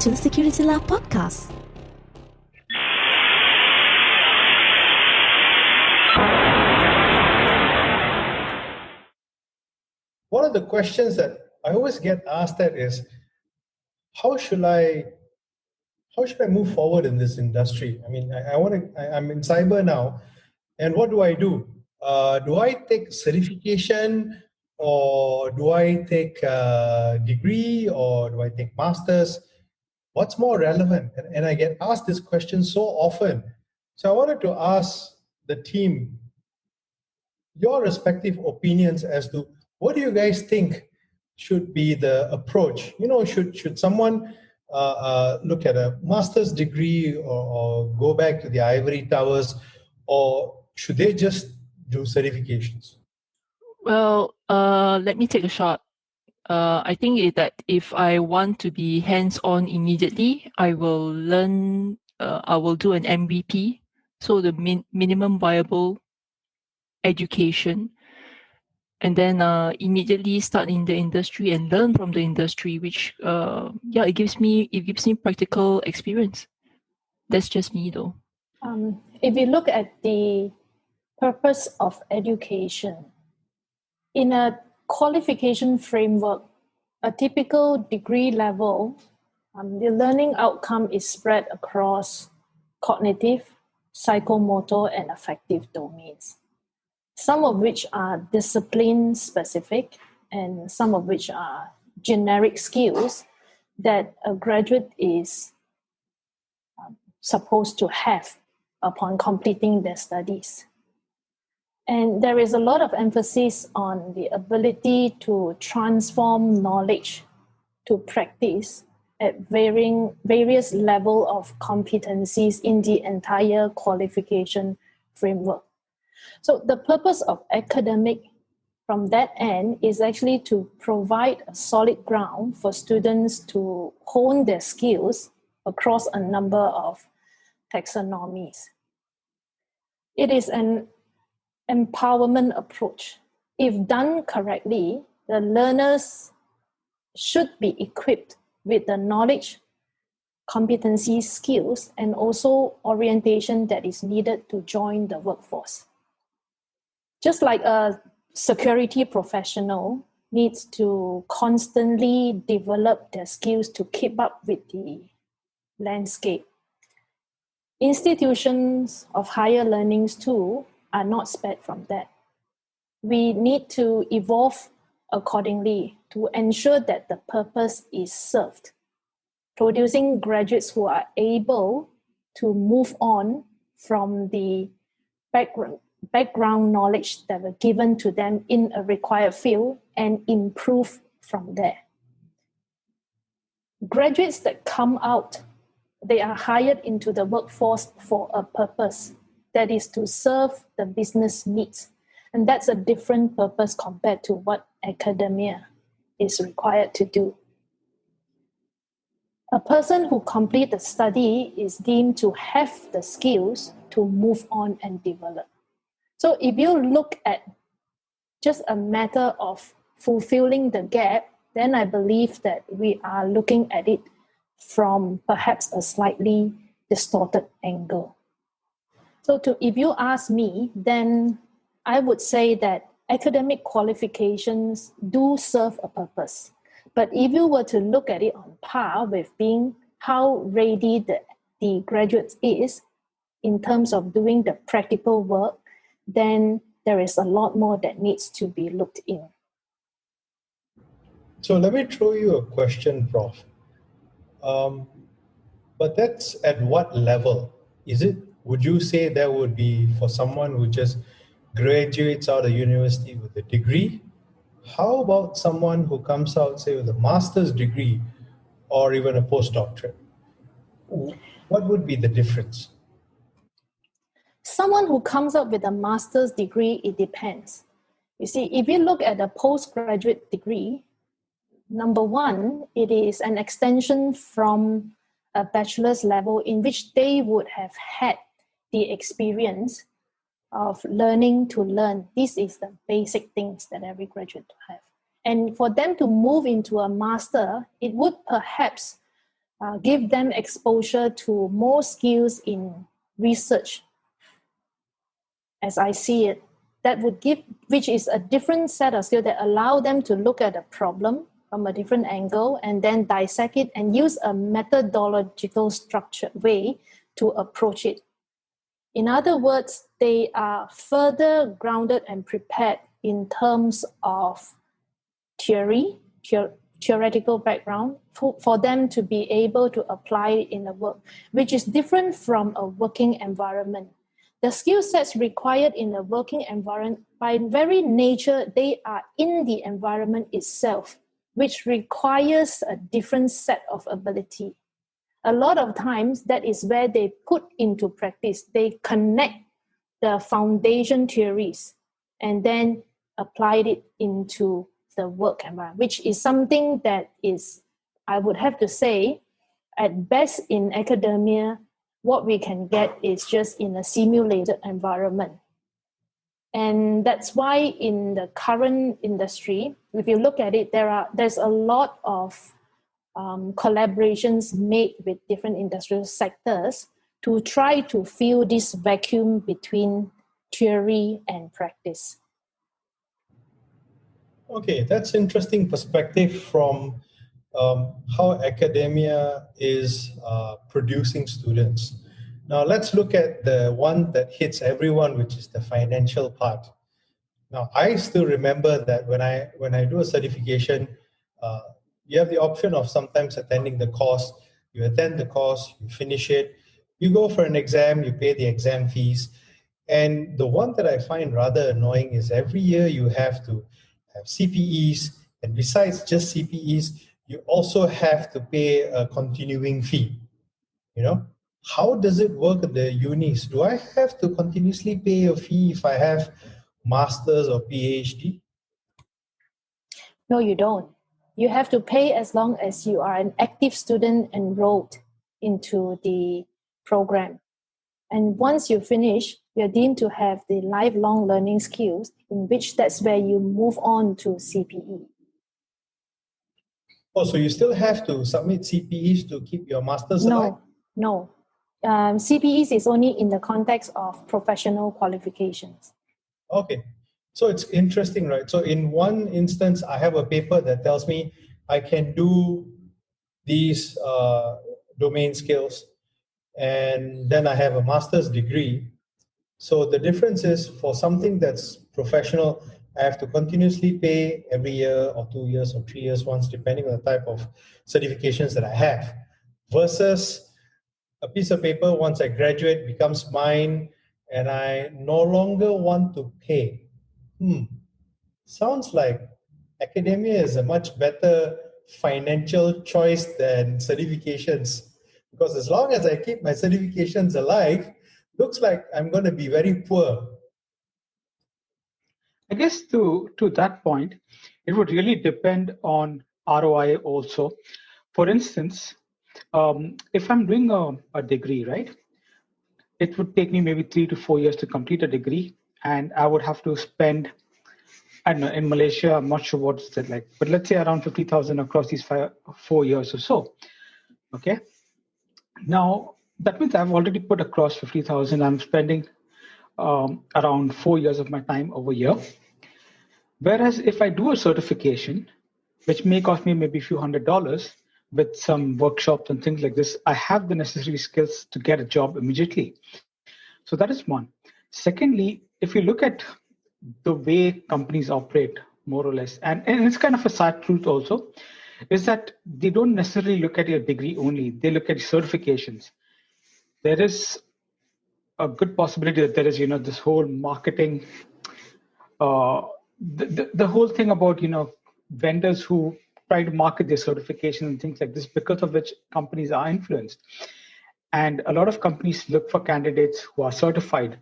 to the Security Lab podcast. One of the questions that I always get asked at is, how should I move forward in this industry? I mean, I'm in cyber now, and what do? Do I take certification, or do I take a degree, or do I take masters? What's more relevant? And I get asked this question so often. So I wanted to ask the team your respective opinions as to what do you guys think should be the approach. Should someone look at a master's degree, or go back to the ivory towers, or should they just do certifications? Well, let me take a shot. I think that if I want to be hands-on immediately, I will learn. I will do an MVP, so the minimum viable education, and then immediately start in the industry and learn from the industry. Which, it gives me practical experience. That's just me, though. If you look at the purpose of education, in a qualification framework, a typical degree level, the learning outcome is spread across cognitive, psychomotor, and affective domains, some of which are discipline specific and some of which are generic skills that a graduate is supposed to have upon completing their studies. And there is a lot of emphasis on the ability to transform knowledge to practice at various level of competencies in the entire qualification framework. So the purpose of academic from that end is actually to provide a solid ground for students to hone their skills across a number of taxonomies. It is an empowerment approach. If done correctly, the learners should be equipped with the knowledge, competency, skills, and also orientation that is needed to join the workforce. Just like a security professional needs to constantly develop their skills to keep up with the landscape, institutions of higher learnings too are not spared from that. We need to evolve accordingly to ensure that the purpose is served, producing graduates who are able to move on from the background knowledge that were given to them in a required field and improve from there. Graduates that come out, they are hired into the workforce for a purpose, that is to serve the business needs. And that's a different purpose compared to what academia is required to do. A person who completes the study is deemed to have the skills to move on and develop. So if you look at just a matter of fulfilling the gap, then I believe that we are looking at it from perhaps a slightly distorted angle. So if you ask me, then I would say that academic qualifications do serve a purpose. But if you were to look at it on par with being how ready the graduate is in terms of doing the practical work, then there is a lot more that needs to be looked in. So let me throw you a question, Prof. But that's at what level? Would you say that would be for someone who just graduates out of university with a degree? How about someone who comes out, say, with a master's degree or even a postdoctorate? What would be the difference? Someone who comes up with a master's degree, it depends. You see, if you look at a postgraduate degree, number one, it is an extension from a bachelor's level in which they would have had the experience of learning to learn. This is the basic things that every graduate have. And for them to move into a master, it would perhaps give them exposure to more skills in research, as I see it, that would give, which is a different set of skills that allow them to look at a problem from a different angle and then dissect it and use a methodological structured way to approach it. In other words, they are further grounded and prepared in terms of theoretical background for them to be able to apply it in the work, which is different from a working environment. The skill sets required in a working environment, by very nature, they are in the environment itself, which requires a different set of ability. A lot of times, that is where they put into practice. They connect the foundation theories and then applied it into the work environment, which is something that is, I would have to say, at best in academia, what we can get is just in a simulated environment. And that's why in the current industry, if you look at it, there's a lot of collaborations made with different industrial sectors to try to fill this vacuum between theory and practice. Okay, that's interesting perspective from how academia is producing students. Now let's look at the one that hits everyone, which is the financial part. Now I still remember that when I do a certification, you have the option of sometimes attending the course. You attend the course, you finish it, you go for an exam, you pay the exam fees. And the one that I find rather annoying is every year you have to have CPEs, and besides just CPEs, you also have to pay a continuing fee. You know, how does it work at the unis? Do I have to continuously pay a fee if I have masters or PhD? No, you don't. You have to pay as long as you are an active student enrolled into the program. And once you finish, you're deemed to have the lifelong learning skills, in which that's where you move on to CPE. Oh, so you still have to submit CPEs to keep your masters alive? No. CPEs is only in the context of professional qualifications. Okay. So it's interesting, right? So in one instance, I have a paper that tells me I can do these domain skills, and then I have a master's degree. So the difference is, for something that's professional, I have to continuously pay every year or 2 years or 3 years once, depending on the type of certifications that I have, versus a piece of paper, once I graduate, becomes mine, and I no longer want to pay. Sounds like academia is a much better financial choice than certifications, because as long as I keep my certifications alive, looks like I'm going to be very poor. I guess to that point, it would really depend on ROI also. For instance, if I'm doing a degree, right, it would take me maybe 3 to 4 years to complete a degree, and I would have to spend, I don't know, in Malaysia, I'm not sure what's that like, but let's say around 50,000 across these 4 years or so. Okay. Now, that means I've already put across 50,000. I'm spending around 4 years of my time over here. Whereas if I do a certification, which may cost me maybe a few $100 with some workshops and things like this, I have the necessary skills to get a job immediately. So that is one. Secondly, if you look at the way companies operate, more or less, and it's kind of a sad truth also, is that they don't necessarily look at your degree only, they look at certifications. There is a good possibility that there is, this whole marketing, the whole thing about, vendors who try to market their certification and things like this, because of which companies are influenced. And a lot of companies look for candidates who are certified.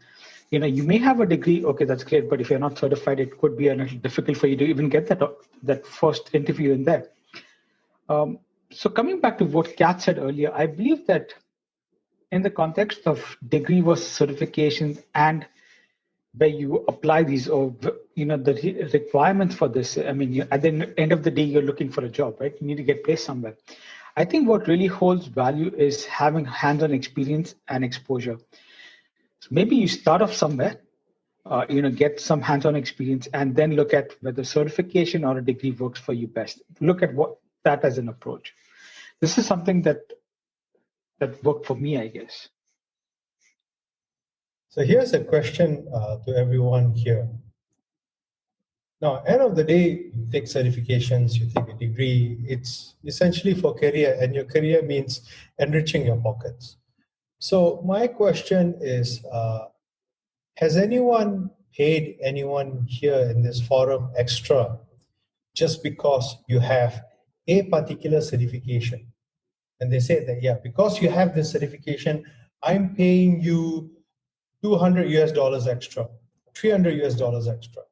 You may have a degree, okay, that's great, but if you're not certified, it could be a little difficult for you to even get that first interview in there. So coming back to what Kat said earlier, I believe that in the context of degree versus certifications, and where you apply these, or the requirements for this, I mean, at the end of the day, you're looking for a job, right? You need to get placed somewhere. I think what really holds value is having hands-on experience and exposure. So maybe you start off somewhere, get some hands-on experience, and then look at whether certification or a degree works for you best. Look at what that as an approach. This is something that worked for me, I guess. So here's a question to everyone here. Now, end of the day, you take certifications, you take a degree. It's essentially for career, and your career means enriching your pockets. So my question is, has anyone paid anyone here in this forum extra just because you have a particular certification? And they say that, yeah, because you have this certification, I'm paying you $200 extra, $300 extra.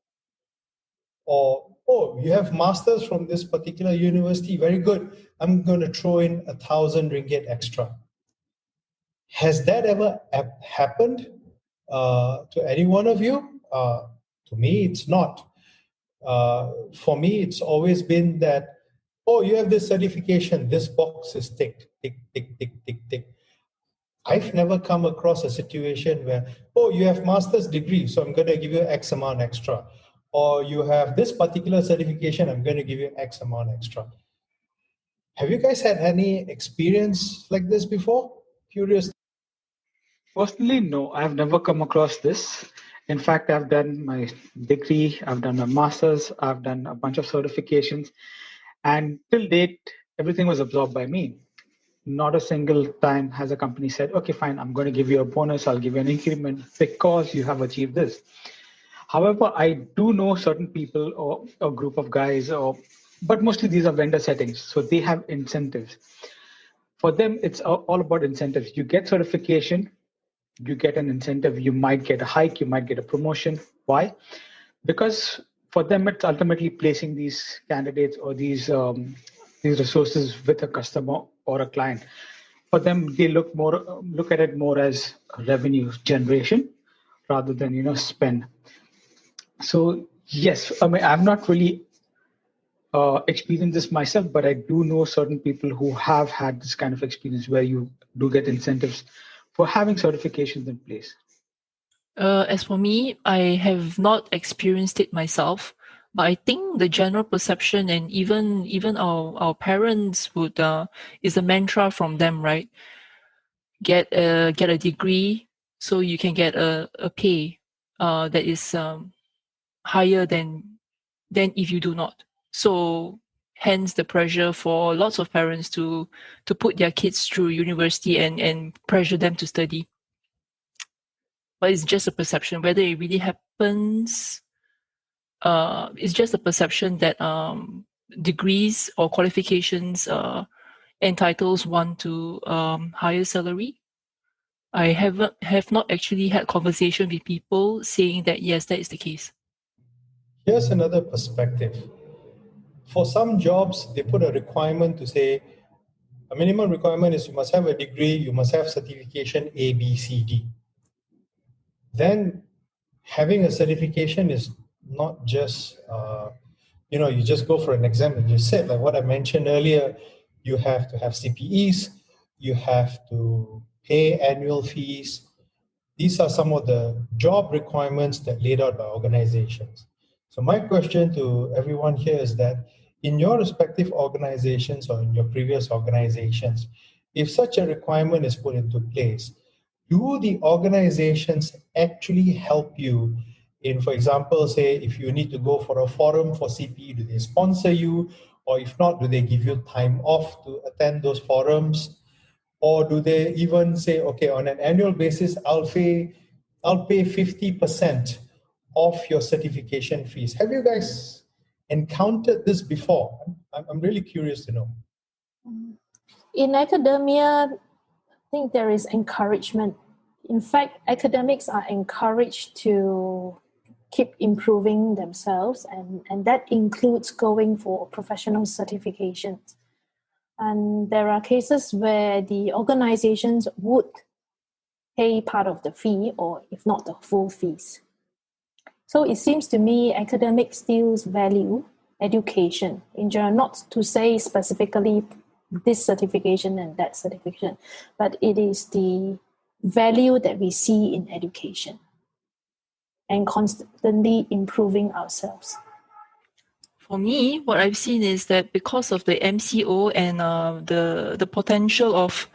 Or, oh, you have masters from this particular university, very good. I'm going to throw in 1,000 ringgit extra. Has that ever happened to any one of you? To me, it's not. For me, it's always been that, oh, you have this certification, this box is ticked, tick, tick, tick, tick, tick. I've never come across a situation where, oh, you have master's degree, so I'm going to give you X amount extra. Or you have this particular certification, I'm going to give you X amount extra. Have you guys had any experience like this before? Curious. Personally, no, I've never come across this. In fact, I've done my degree, I've done my master's, I've done a bunch of certifications, and till date, everything was absorbed by me. Not a single time has a company said, okay, fine, I'm going to give you a bonus, I'll give you an increment because you have achieved this. However, I do know certain people or a group of guys, but mostly these are vendor settings, so they have incentives. For them, it's all about incentives. You get certification, you get an incentive, you might get a hike, you might get a promotion. Why? Because for them, it's ultimately placing these candidates or these resources with a customer or a client. For them, they look at it more as revenue generation rather than spend. So yes, I mean, I've not really experienced this myself, but I do know certain people who have had this kind of experience where you do get incentives for having certifications in place. As for me, I have not experienced it myself, but I think the general perception and even our parents would is a mantra from them, right? Get a degree so you can get a pay that is higher than if you do not. So hence the pressure for lots of parents to put their kids through university and pressure them to study. But it's just a perception. Whether it really happens, it's just a perception that degrees or qualifications entitles one to higher salary. I have not actually had conversation with people saying that yes, that is the case. Here's another perspective. For some jobs, they put a requirement to say, a minimum requirement is you must have a degree, you must have certification A, B, C, D. Then having a certification is not just, you just go for an exam and you sit, like what I mentioned earlier, you have to have CPEs, you have to pay annual fees. These are some of the job requirements that laid out by organizations. So my question to everyone here is that in your respective organizations or in your previous organizations, if such a requirement is put into place, do the organizations actually help you in, for example, say, if you need to go for a forum for CPE, do they sponsor you? Or if not, do they give you time off to attend those forums? Or do they even say, okay, on an annual basis, I'll pay 50% of your certification fees? Have you guys encountered this before? I'm really curious to know. In academia, I think there is encouragement. In fact, academics are encouraged to keep improving themselves, and that includes going for professional certifications. And there are cases where the organizations would pay part of the fee, or if not the full fees. So it seems to me academics still value education in general, not to say specifically this certification and that certification, but it is the value that we see in education and constantly improving ourselves. For me, what I've seen is that because of the MCO and the potential of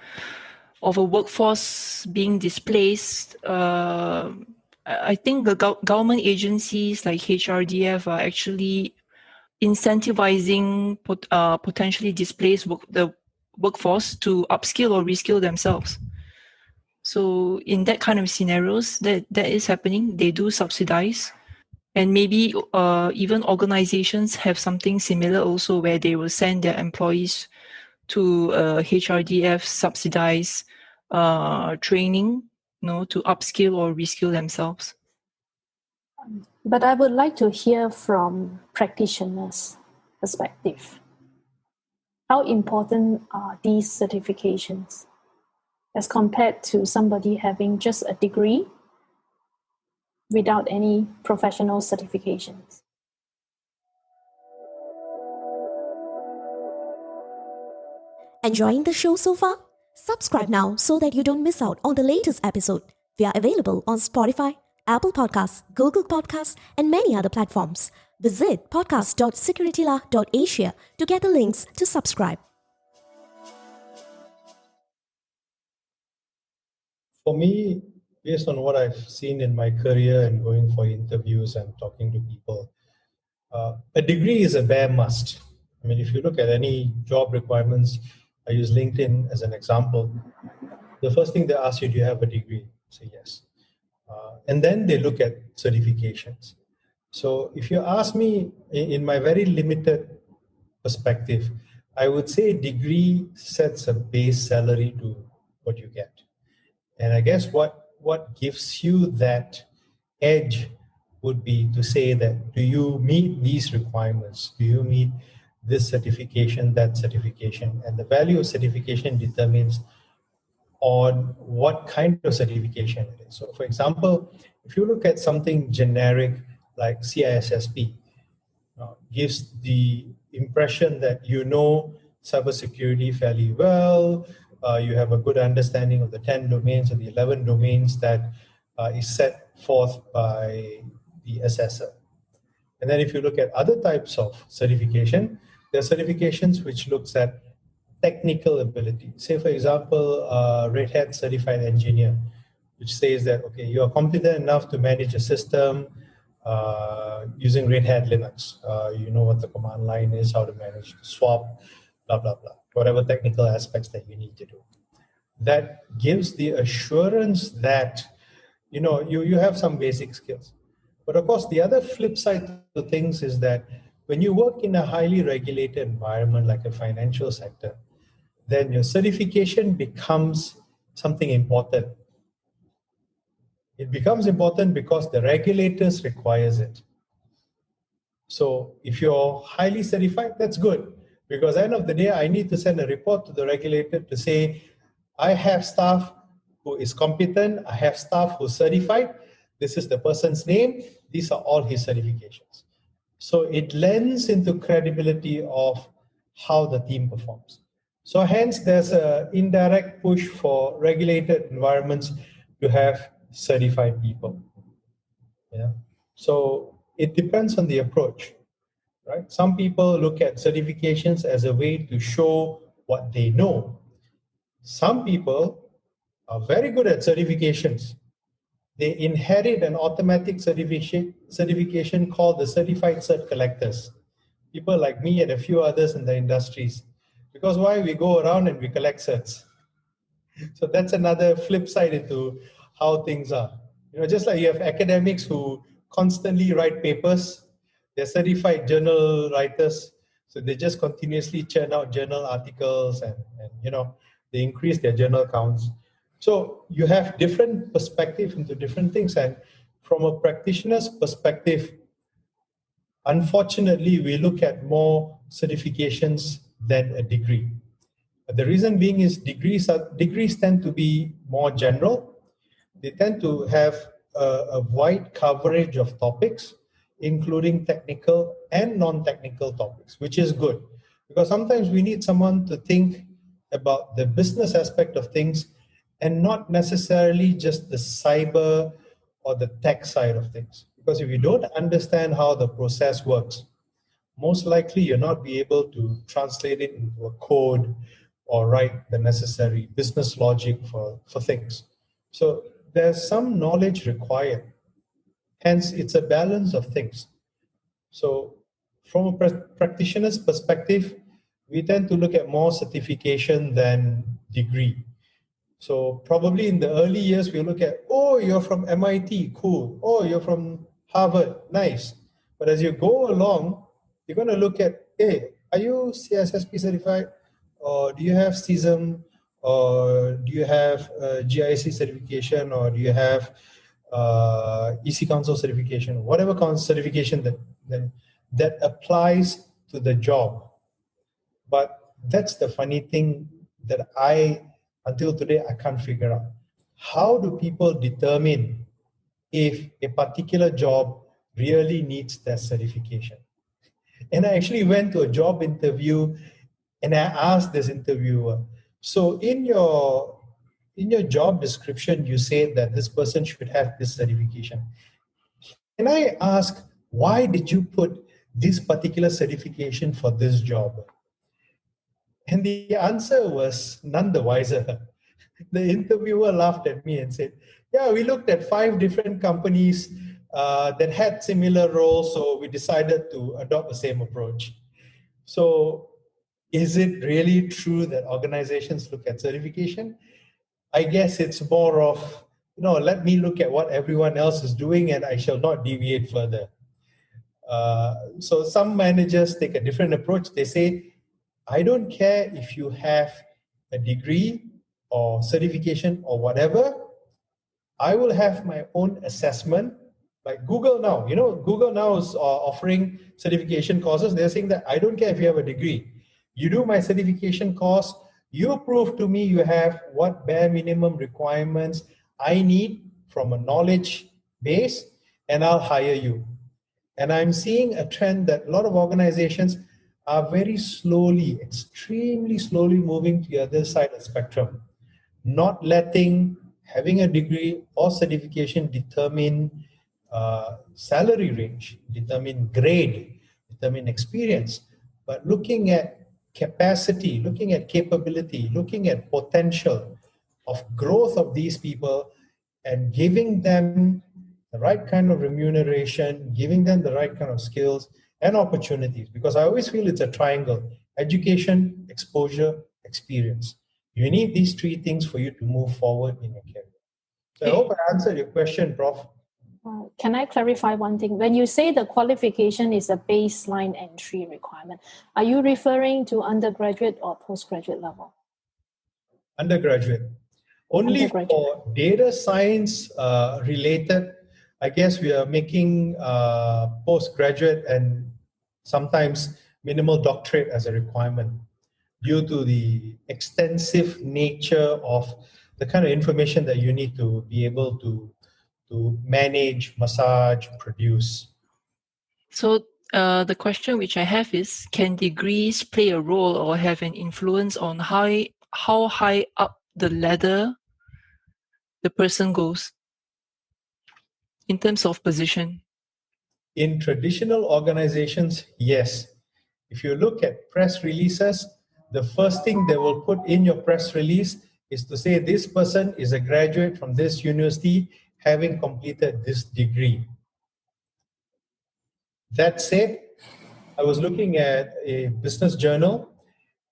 a workforce being displaced, I think the government agencies like HRDF are actually incentivizing potentially displaced the workforce to upskill or reskill themselves. So in that kind of scenarios, that is happening. They do subsidize. And maybe even organizations have something similar also, where they will send their employees to HRDF subsidized training, to upskill or reskill themselves. But I would like to hear from practitioners' perspective. How important are these certifications as compared to somebody having just a degree without any professional certifications? Enjoying the show so far? Subscribe now so that you don't miss out on the latest episode. We are available on Spotify, Apple Podcasts, Google Podcasts, and many other platforms. Visit podcast.securityla.asia to get the links to subscribe. For me, based on what I've seen in my career and going for interviews and talking to people, a degree is a bare must. I mean, if you look at any job requirements, I use LinkedIn as an example. The first thing they ask you, do you have a degree? Say yes. And then they look at certifications. So if you ask me, in my very limited perspective, I would say degree sets a base salary to what you get. And I guess what gives you that edge would be to say that, do you meet these requirements? Do you meet this certification, that certification? And the value of certification determines on what kind of certification it is. So for example, if you look at something generic like CISSP, gives the impression that you know cybersecurity fairly well, you have a good understanding of the 10 domains or the 11 domains that is set forth by the assessor. And then if you look at other types of certification, there are certifications which looks at technical ability. Say, for example, Red Hat Certified Engineer, which says that, okay, you are competent enough to manage a system using Red Hat Linux. You know what the command line is, how to manage the swap, blah, blah, blah, whatever technical aspects that you need to do. That gives the assurance that, you have some basic skills. But of course, the other flip side to things is that when you work in a highly regulated environment like a financial sector, then your certification becomes something important. It becomes important because the regulators requires it. So if you're highly certified, that's good. Because at the end of the day, I need to send a report to the regulator to say, I have staff who is competent, I have staff who's certified, this is the person's name, these are all his certifications. So it lends into credibility of how the team performs. So hence there's an indirect push for regulated environments to have certified people. Yeah. So it depends on the approach, right? Some people look at certifications as a way to show what they know. Some people are very good at certifications. They inherit an automatic certification called the Certified Cert Collectors. People like me and a few others in the industries. Because why? We go around and we collect certs. So that's another flip side into how things are. Just like you have academics who constantly write papers, they're certified journal writers, so they just continuously churn out journal articles and they increase their journal counts. So you have different perspective into different things, and from a practitioner's perspective, unfortunately, we look at more certifications than a degree. The reason being is degrees tend to be more general. They tend to have a wide coverage of topics, including technical and non-technical topics, which is good. Because sometimes we need someone to think about the business aspect of things and not necessarily just the cyber or the tech side of things. Because if you don't understand how the process works, most likely you'll not be able to translate it into a code or write the necessary business logic for things. So there's some knowledge required. Hence, it's a balance of things. So from a practitioner's perspective, we tend to look at more certification than degree. So probably in the early years, we look at, oh, you're from MIT, cool. Oh, you're from Harvard, nice. But as you go along, you're going to look at, hey, are you CSSP certified? Or do you have CISM? Or do you have GIC certification? Or do you have EC Council certification? Whatever certification that applies to the job. But that's the funny thing that until today, I can't figure out. How do people determine if a particular job really needs that certification? And I actually went to a job interview and I asked this interviewer, so in your job description, you say that this person should have this certification. Can I ask, why did you put this particular certification for this job? And the answer was none the wiser. The interviewer laughed at me and said, yeah, we looked at 5 different companies that had similar roles, so we decided to adopt the same approach. So is it really true that organizations look at certification? I guess it's more of, let me look at what everyone else is doing and I shall not deviate further. So some managers take a different approach. They say, I don't care if you have a degree or certification or whatever. I will have my own assessment. Like Google now, Google now is offering certification courses. They're saying that I don't care if you have a degree. You do my certification course, you prove to me you have what bare minimum requirements I need from a knowledge base, and I'll hire you. And I'm seeing a trend that a lot of organizations are very slowly, extremely slowly moving to the other side of the spectrum, not letting having a degree or certification determine salary range, determine grade, determine experience, but looking at capacity, looking at capability, looking at potential of growth of these people and giving them the right kind of remuneration, giving them the right kind of skills and opportunities. Because I always feel it's a triangle: education, exposure, experience. You need these 3 things for you to move forward in your career. So I hope I answered your question, Prof. Can I clarify one thing? When you say the qualification is a baseline entry requirement, are you referring to undergraduate or postgraduate level? Undergraduate. Only for data science related, I guess we are making postgraduate and sometimes minimal doctorate as a requirement due to the extensive nature of the kind of information that you need to be able to manage, massage, produce. So the question which I have is, can degrees play a role or have an influence on how high up the ladder the person goes in terms of position? In traditional organizations, yes. If you look at press releases, the first thing they will put in your press release is to say this person is a graduate from this university having completed this degree. That said, I was looking at a business journal,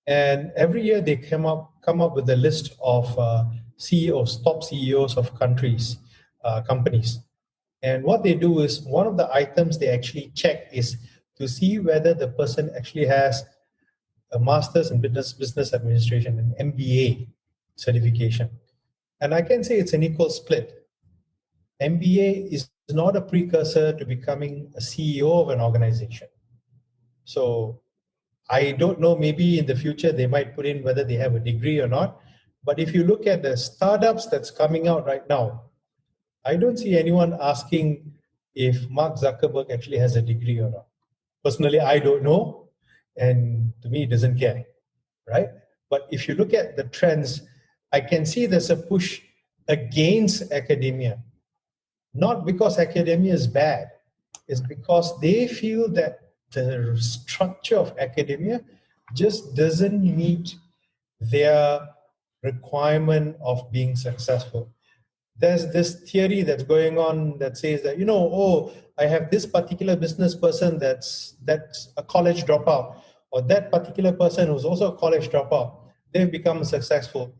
and every year they come up with a list of CEOs, top CEOs of companies. And what they do is, one of the items they actually check is to see whether the person actually has a master's in business administration, an MBA certification. And I can say it's an equal split. MBA is not a precursor to becoming a CEO of an organization. So I don't know, maybe in the future they might put in whether they have a degree or not. But if you look at the startups that's coming out right now, I don't see anyone asking if Mark Zuckerberg actually has a degree or not. Personally, I don't know. and to me, it doesn't care, right? But if you look at the trends, I can see there's a push against academia, not because academia is bad, it's because they feel that the structure of academia just doesn't meet their requirement of being successful. There's this theory that's going on that says that, oh, I have this particular business person that's a college dropout, or that particular person who's also a college dropout, they've become successful.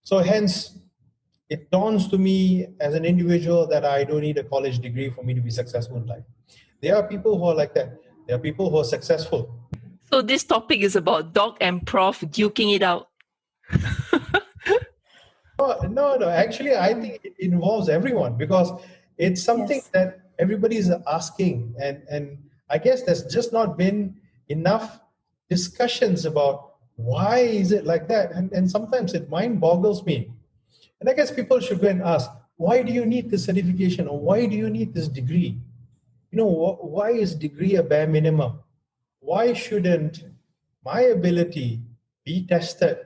So hence, it dawns to me as an individual that I don't need a college degree for me to be successful in life. There are people who are like that. There are people who are successful. So this topic is about Doc and Prof duking it out. No. Actually, I think it involves everyone, because it's something Yes. that everybody is asking. And I guess there's just not been enough discussions about why is it like that. And sometimes it mind boggles me. And I guess people should go and ask, why do you need this certification, or why do you need this degree? Why is degree a bare minimum? Why shouldn't my ability be tested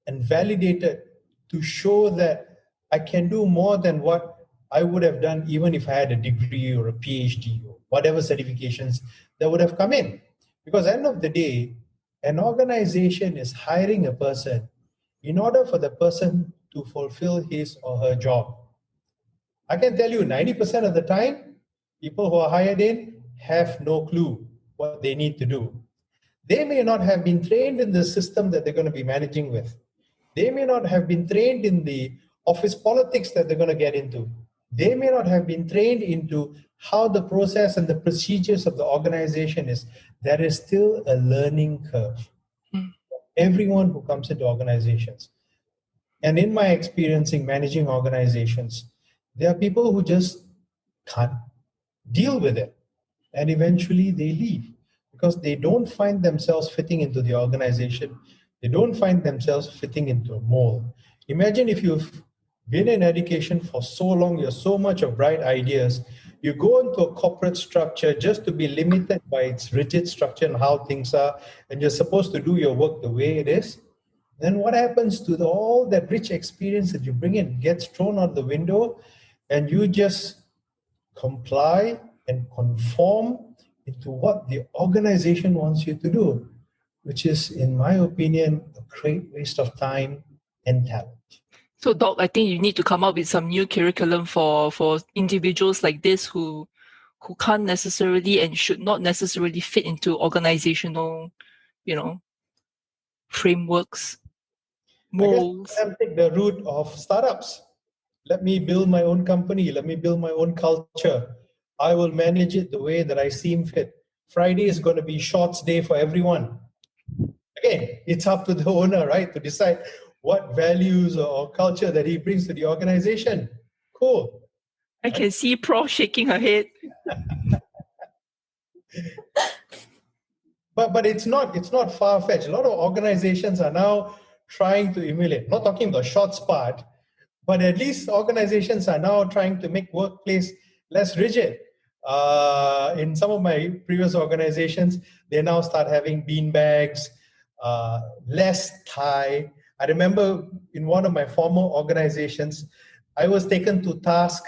and validated to show that I can do more than what I would have done even if I had a degree or a PhD or whatever certifications that would have come in? Because at the end of the day, an organization is hiring a person in order for the person to fulfill his or her job. I can tell you 90% of the time, people who are hired in have no clue what they need to do. They may not have been trained in the system that they're going to be managing with. They may not have been trained in the office politics that they're going to get into. They may not have been trained into how the process and the procedures of the organization is. There is still a learning curve. Everyone who comes into organizations. And in my experience in managing organizations, there are people who just can't deal with it. And eventually they leave because they don't find themselves fitting into the organization. They don't find themselves fitting into a mold. Imagine if you've been in education for so long, you have so much of bright ideas, you go into a corporate structure just to be limited by its rigid structure and how things are, and you're supposed to do your work the way it is. Then what happens to all that rich experience that you bring in gets thrown out the window, and you just comply and conform into what the organization wants you to do, which is, in my opinion, a great waste of time and talent. So, Doc, I think you need to come up with some new curriculum for individuals like this who can't necessarily and should not necessarily fit into organizational, frameworks, molds. I guess I'm take the route of startups. Let me build my own company. Let me build my own culture. I will manage it the way that I seem fit. Friday is going to be shorts day for everyone. Again, it's up to the owner, right, to decide what values or culture that he brings to the organization. Cool. I can see Prof shaking her head. But it's not far-fetched. A lot of organizations are now trying to emulate. Not talking about shorts part, but at least organizations are now trying to make workplace less rigid. In some of my previous organizations, they now start having bean bags, less tie. I remember in one of my former organizations, I was taken to task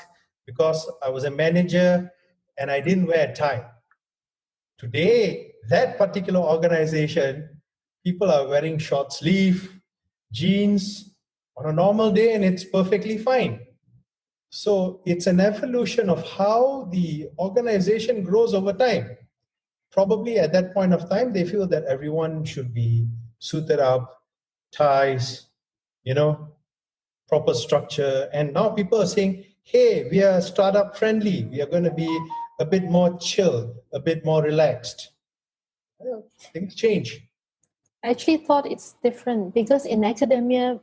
because I was a manager and I didn't wear a tie. Today, that particular organization, people are wearing short sleeve, jeans on a normal day, and it's perfectly fine. So it's an evolution of how the organization grows over time. Probably at that point of time, they feel that everyone should be suited up, ties, proper structure. And now people are saying, hey, we are startup friendly. We are going to be a bit more chill, a bit more relaxed. Well, things change. I actually thought it's different because in academia,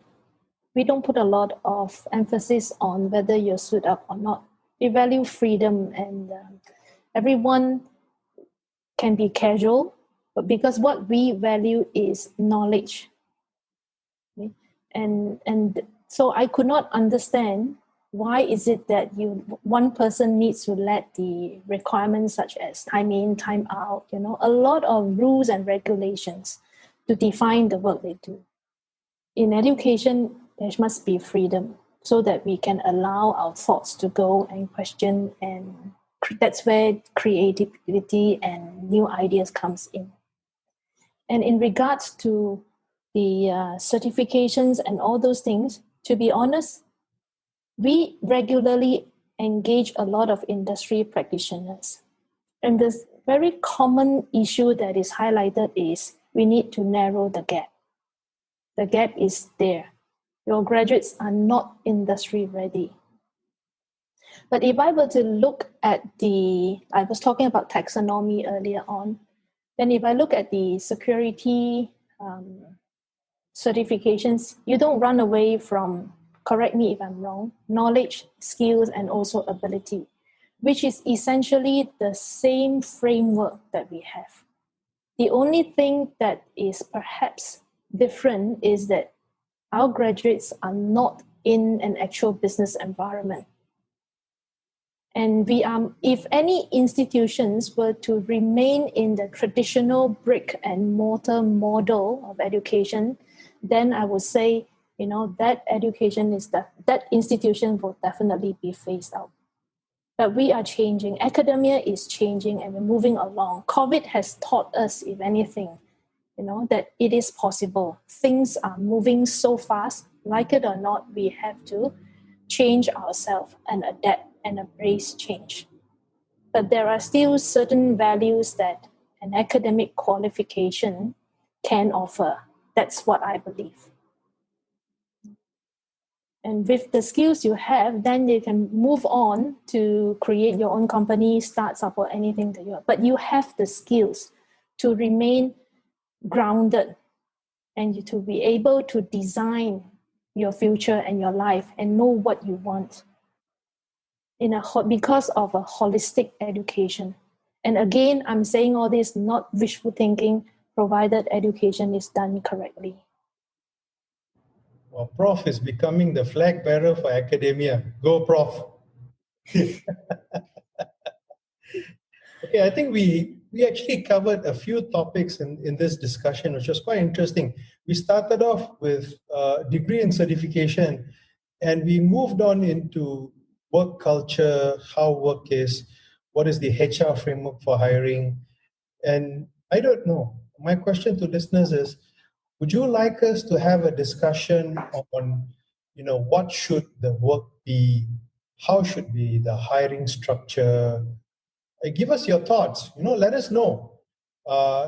we don't put a lot of emphasis on whether you're suited up or not. We value freedom, and everyone can be casual, but because what we value is knowledge. Okay? And so I could not understand Why is it that one person needs to let the requirements such as time in, time out, a lot of rules and regulations to define the work they do? In education, there must be freedom so that we can allow our thoughts to go and question, and that's where creativity and new ideas comes in. And in regards to the certifications and all those things, to be honest, we regularly engage a lot of industry practitioners. And this very common issue that is highlighted is we need to narrow the gap. The gap is there. Your graduates are not industry ready. But if I were to look at I was talking about taxonomy earlier on, then if I look at the security certifications, you don't run away from, correct me if I'm wrong, knowledge, skills, and also ability, which is essentially the same framework that we have. The only thing that is perhaps different is that our graduates are not in an actual business environment. And if any institutions were to remain in the traditional brick and mortar model of education, then I would say, that that institution will definitely be phased out. But we are changing. Academia is changing and we're moving along. COVID has taught us, if anything, that it is possible. Things are moving so fast, like it or not, we have to change ourselves and adapt and embrace change. But there are still certain values that an academic qualification can offer. That's what I believe. And with the skills you have, then you can move on to create your own company, startup, or anything that you have. But you have the skills to remain grounded and to be able to design your future and your life and know what you want because of a holistic education. And again, I'm saying all this not wishful thinking, provided education is done correctly. Well, Prof is becoming the flag bearer for academia. Go, Prof. Okay, I think we actually covered a few topics in this discussion, which was quite interesting. We started off with degree and certification, and we moved on into work culture, how work is, what is the HR framework for hiring. And I don't know. My question to listeners is, would you like us to have a discussion on, what should the work be? How should be the hiring structure? Give us your thoughts. Let us know.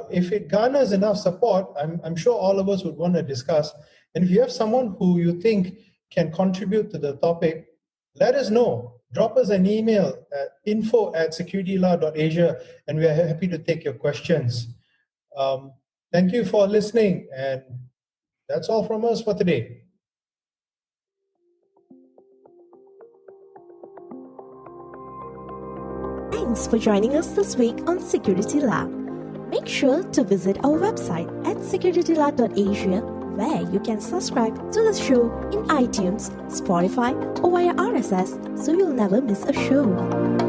If it garners enough support, I'm sure all of us would want to discuss. And if you have someone who you think can contribute to the topic, let us know. Drop us an email at info@securitylaw.asia, and we are happy to take your questions. Thank you for listening, and that's all from us for today. Thanks for joining us this week on Security Lab. Make sure to visit our website at securitylaw.asia, where you can subscribe to the show in iTunes, Spotify, or via RSS so you'll never miss a show.